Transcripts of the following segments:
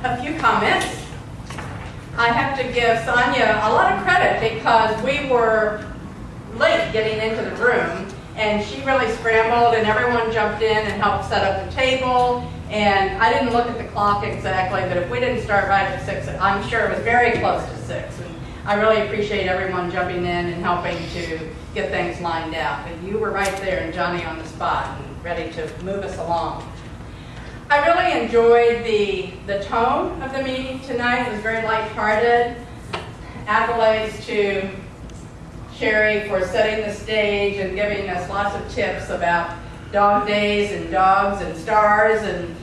a few comments. I have to give Sonia a lot of credit because we were late getting into the room, and she really scrambled, and everyone jumped in and helped set up the table. And I didn't look at the clock exactly, but if we didn't start right at 6, I'm sure it was very close to 6. And I really appreciate everyone jumping in and helping to get things lined out. But you were right there and Johnny on the spot and ready to move us along. I really enjoyed the tone of the meeting tonight. It was very lighthearted. Accolades to Sherry for setting the stage and giving us lots of tips about dog days and dogs and stars. And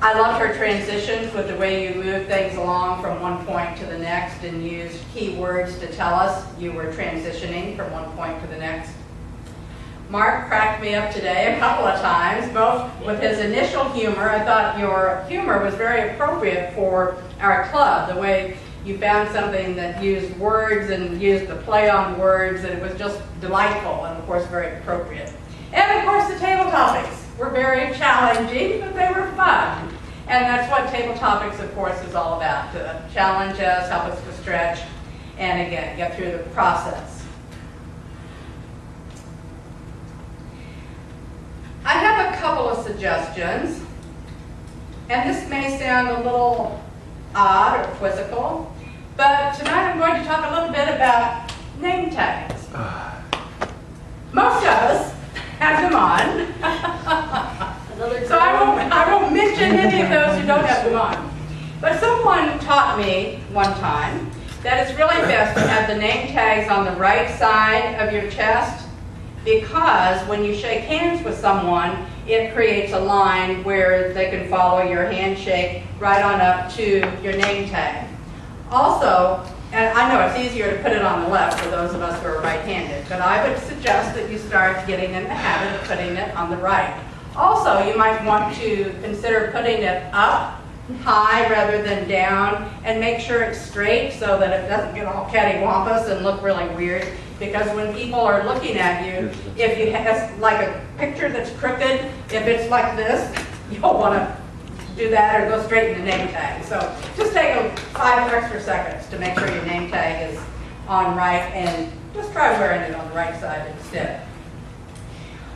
I loved her transitions with the way you moved things along from one point to the next and used key words to tell us you were transitioning from one point to the next. Mark cracked me up today a couple of times, both with his initial humor. I thought your humor was very appropriate for our club, the way you found something that used words and used the play on words, and it was just delightful and, of course, very appropriate. And, of course, the table topics were very challenging, but they were fun. And that's what table topics, of course, is all about, to challenge us, help us to stretch, and, again, get through the process. I have a couple of suggestions, and this may sound a little odd or quizzical, but tonight I'm going to talk a little bit about name tags. Most of us have them on, so I won't mention any of those who don't have them on. But someone taught me one time that it's really best to have the name tags on the right side of your chest, because when you shake hands with someone, it creates a line where they can follow your handshake right on up to your name tag. Also, and I know it's easier to put it on the left for those of us who are right-handed, but I would suggest that you start getting in the habit of putting it on the right. Also, you might want to consider putting it up high rather than down, and make sure it's straight so that it doesn't get all cattywampus and look really weird. Because when people are looking at you, if you have like a picture that's crooked, if it's like this, you'll want to do that or go straight in the name tag. So just take 5 extra seconds to make sure your name tag is on right, and just try wearing it on the right side instead.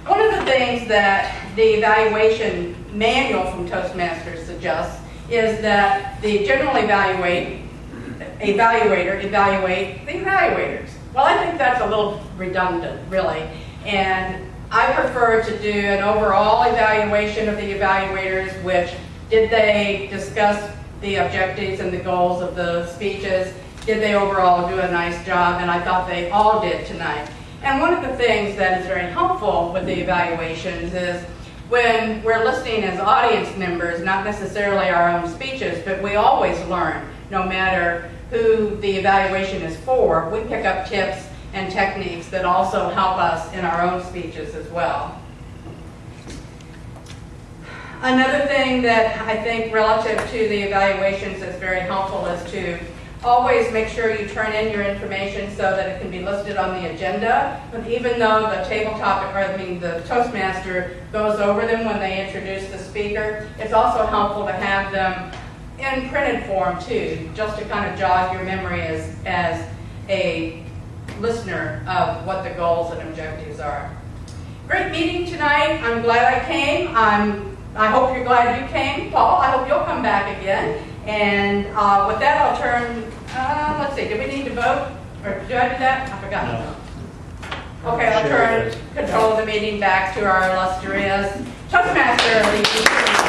One of the things that the evaluation manual from Toastmasters suggests is that the general evaluator evaluate the evaluators. Well, I think that's a little redundant, really, and I prefer to do an overall evaluation of the evaluators, which did they discuss the objectives and the goals of the speeches? Did they overall do a nice job? And I thought they all did tonight. And one of the things that is very helpful with the evaluations is when we're listening as audience members, not necessarily our own speeches, but we always learn, no matter who the evaluation is for. We pick up tips and techniques that also help us in our own speeches as well. Another thing that I think relative to the evaluations is very helpful is to always make sure you turn in your information so that it can be listed on the agenda. But even though the table topic, or the Toastmaster goes over them when they introduce the speaker, it's also helpful to have them in printed form too, just to kind of jog your memory as a listener of what the goals and objectives are. Great meeting tonight. I'm glad I came. I hope you're glad you came. Paul, I hope you'll come back again. And with that, I'll turn, let's see, do we need to vote? Or do I do that? I forgot. No. Okay, I'll turn control of the meeting back to our illustrious Toastmaster.